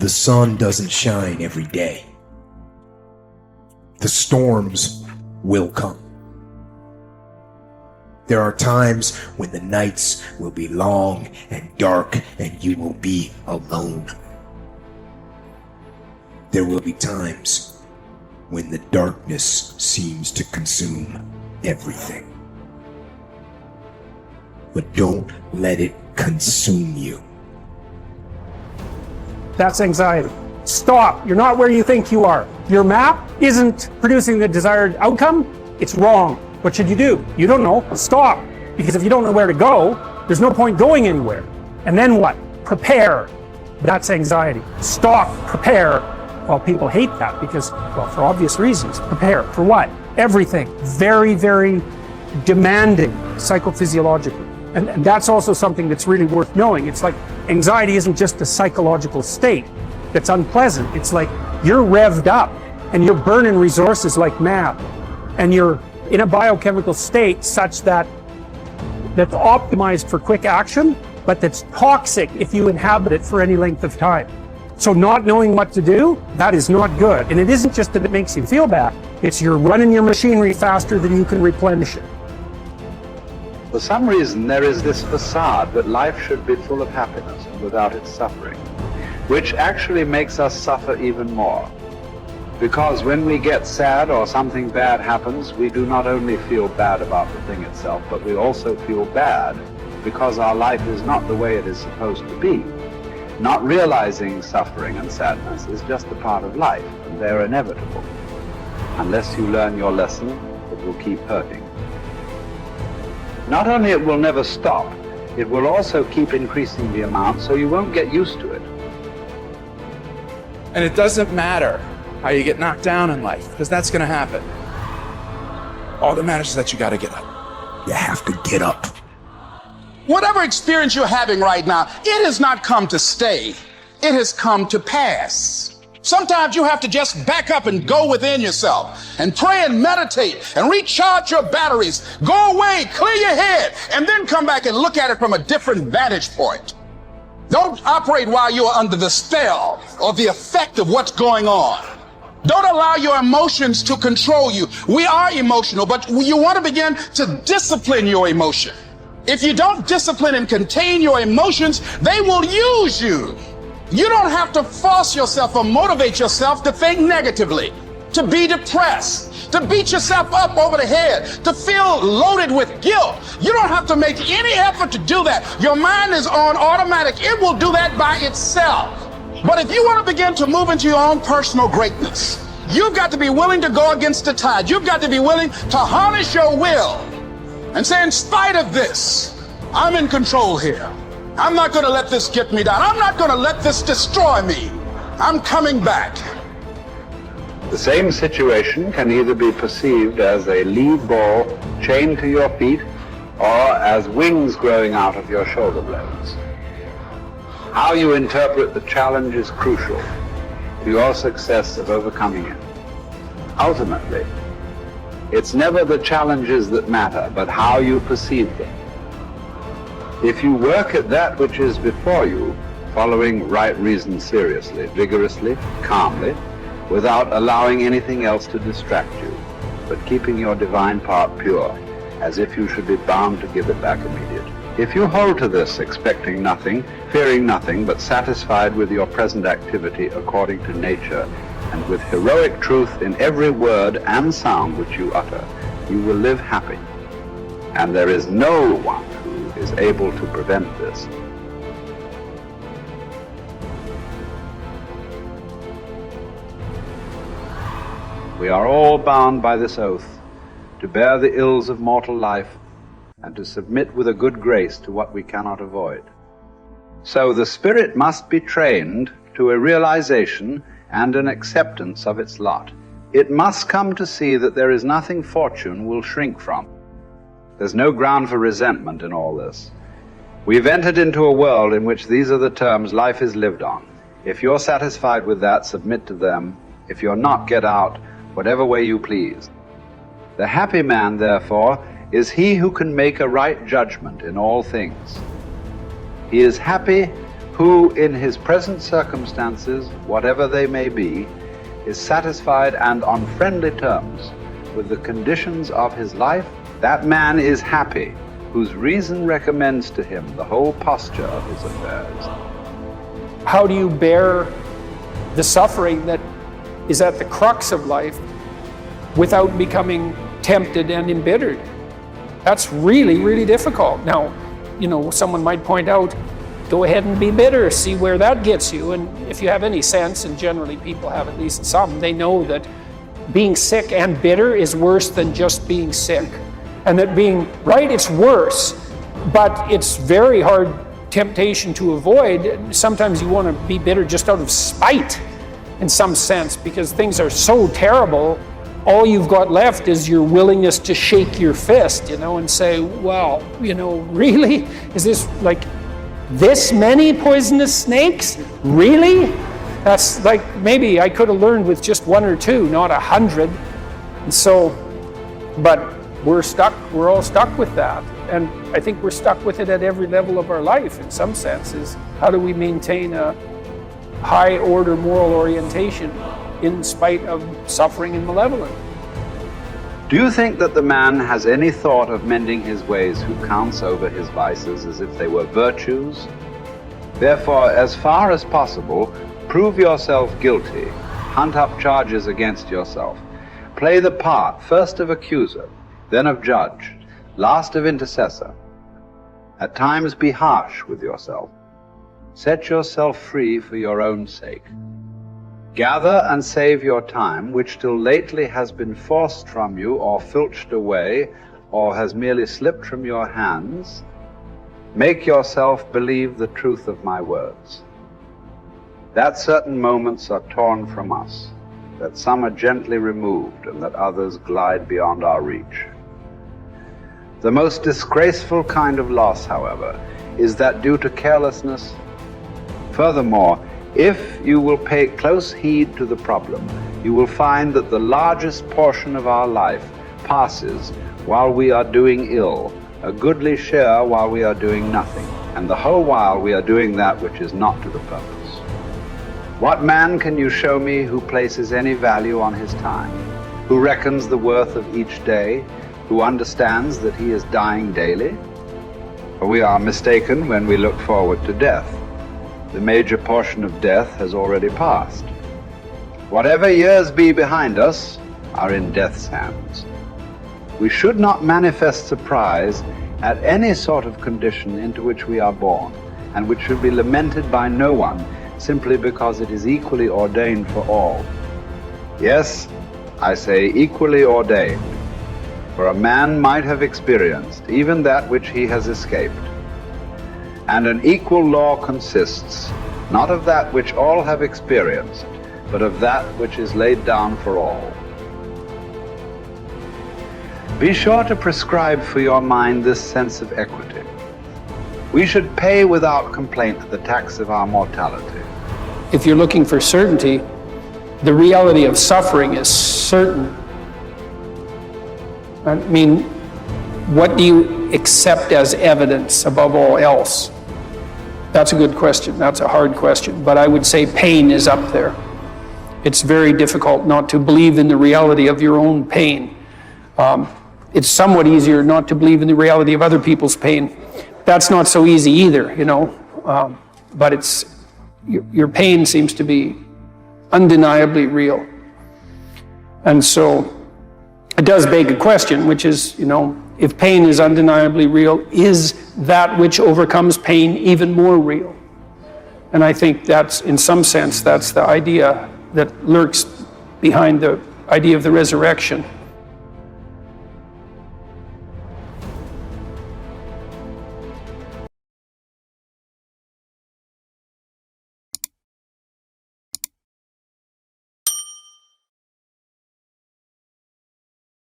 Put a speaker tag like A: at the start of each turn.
A: The sun doesn't shine every day. The storms will come. There are times when the nights will be long and dark and you will be alone. There will be times when the darkness seems to consume everything. But don't let it consume you.
B: That's anxiety. Stop. You're not where you think you are. Your map isn't producing the desired outcome. It's wrong. What should you do? You don't know. Stop. Because if you don't know where to go, there's no point going anywhere. And then what? Prepare. That's anxiety. Stop. Prepare. Well, people hate that because, well, for obvious reasons. Prepare. For what? Everything. Very, very demanding psychophysiologically. And that's also something that's really worth knowing. It's like anxiety isn't just a psychological state that's unpleasant. It's like you're revved up and you're burning resources like mad. And you're in a biochemical state such that's optimized for quick action, but that's toxic if you inhabit it for any length of time. So not knowing what to do, that is not good. And it isn't just that it makes you feel bad. It's you're running your machinery faster than you can replenish it.
C: For some reason, there is this facade that life should be full of happiness and without its suffering, which actually makes us suffer even more. Because when we get sad or something bad happens, we do not only feel bad about the thing itself, but we also feel bad because our life is not the way it is supposed to be. Not realizing suffering and sadness is just a part of life, and they're inevitable. Unless you learn your lesson, it will keep hurting. Not only it will never stop, it will also keep increasing the amount, so you won't get used to it.
D: And it doesn't matter how you get knocked down in life, because that's going to happen. All that matters is that you got to get up.
A: You have to get up.
E: Whatever experience you're having right now, it has not come to stay. It has come to pass. Sometimes you have to just back up and go within yourself and pray and meditate and recharge your batteries. Go away, clear your head, and then come back and look at it from a different vantage point. Don't operate while you are under the spell or the effect of what's going on. Don't allow your emotions to control you. We are emotional, but you want to begin to discipline your emotion. If you don't discipline and contain your emotions, they will use you. You don't have to force yourself or motivate yourself to think negatively, to be depressed, to beat yourself up over the head, to feel loaded with guilt. You don't have to make any effort to do that. Your mind is on automatic. It will do that by itself. But if you want to begin to move into your own personal greatness, you've got to be willing to go against the tide. You've got to be willing to harness your will and say, in spite of this, I'm in control here. I'm not going to let this get me down. I'm not going to let this destroy me. I'm coming back.
C: The same situation can either be perceived as a lead ball chained to your feet or as wings growing out of your shoulder blades. How you interpret the challenge is crucial to your success of overcoming it. Ultimately, it's never the challenges that matter, but how you perceive them. If you work at that which is before you, following right reason seriously, vigorously, calmly, without allowing anything else to distract you, but keeping your divine part pure, as if you should be bound to give it back immediately. If you hold to this, expecting nothing, fearing nothing, but satisfied with your present activity according to nature, and with heroic truth in every word and sound which you utter, you will live happy. And there is no one who is able to prevent this. We are all bound by this oath to bear the ills of mortal life and to submit with a good grace to what we cannot avoid. So the spirit must be trained to a realization and an acceptance of its lot. It must come to see that there is nothing fortune will shrink from. There's no ground for resentment in all this. We've entered into a world in which these are the terms life is lived on. If you're satisfied with that, submit to them. If you're not, get out, whatever way you please. The happy man, therefore, is he who can make a right judgment in all things. He is happy who in his present circumstances, whatever they may be, is satisfied and on friendly terms with the conditions of his life, that man is happy, whose reason recommends to him the whole posture of his affairs.
B: How do you bear the suffering that is at the crux of life without becoming tempted and embittered? That's really, really difficult. Now, someone might point out, go ahead and be bitter, see where that gets you. And if you have any sense, and generally people have at least some, they know that being sick and bitter is worse than just being sick. And that being right, it's worse, but it's very hard temptation to avoid. Sometimes you want to be bitter just out of spite in some sense, because things are so terrible. All you've got left is your willingness to shake your fist, and say, well, really? Is this like this many poisonous snakes? Really? That's like, maybe I could have learned with just 1 or 2, not 100. And so, but we're all stuck with that. And I think we're stuck with it at every level of our life in some senses. How do we maintain a high order moral orientation in spite of suffering and malevolence?
C: Do you think that the man has any thought of mending his ways who counts over his vices as if they were virtues? Therefore, as far as possible, prove yourself guilty, hunt up charges against yourself, play the part first of accuser, then of judge, last of intercessor. At times be harsh with yourself. Set yourself free for your own sake. Gather and save your time, which till lately has been forced from you or filched away, or has merely slipped from your hands. Make yourself believe the truth of my words, that certain moments are torn from us, that some are gently removed, and that others glide beyond our reach. The most disgraceful kind of loss, however, is that due to carelessness. Furthermore, if you will pay close heed to the problem, you will find that the largest portion of our life passes while we are doing ill, a goodly share while we are doing nothing, and the whole while we are doing that which is not to the purpose. What man can you show me who places any value on his time, who reckons the worth of each day, who understands that he is dying daily? For we are mistaken when we look forward to death. The major portion of death has already passed. Whatever years be behind us are in death's hands. We should not manifest surprise at any sort of condition into which we are born, and which should be lamented by no one, simply because it is equally ordained for all. Yes, I say equally ordained, for a man might have experienced even that which he has escaped. And an equal law consists not of that which all have experienced, but of that which is laid down for all. Be sure to prescribe for your mind this sense of equity. We should pay without complaint the tax of our mortality.
B: If you're looking for certainty, the reality of suffering is certain. I mean, what do you accept as evidence above all else? That's a good question. That's a hard question. But I would say pain is up there. It's very difficult not to believe in the reality of your own pain. It's somewhat easier not to believe in the reality of other people's pain. That's not so easy either, but it's your pain seems to be undeniably real. And so it does beg a question, which is, if pain is undeniably real, is that which overcomes pain even more real? And I think that's, in some sense, that's the idea that lurks behind the idea of the resurrection.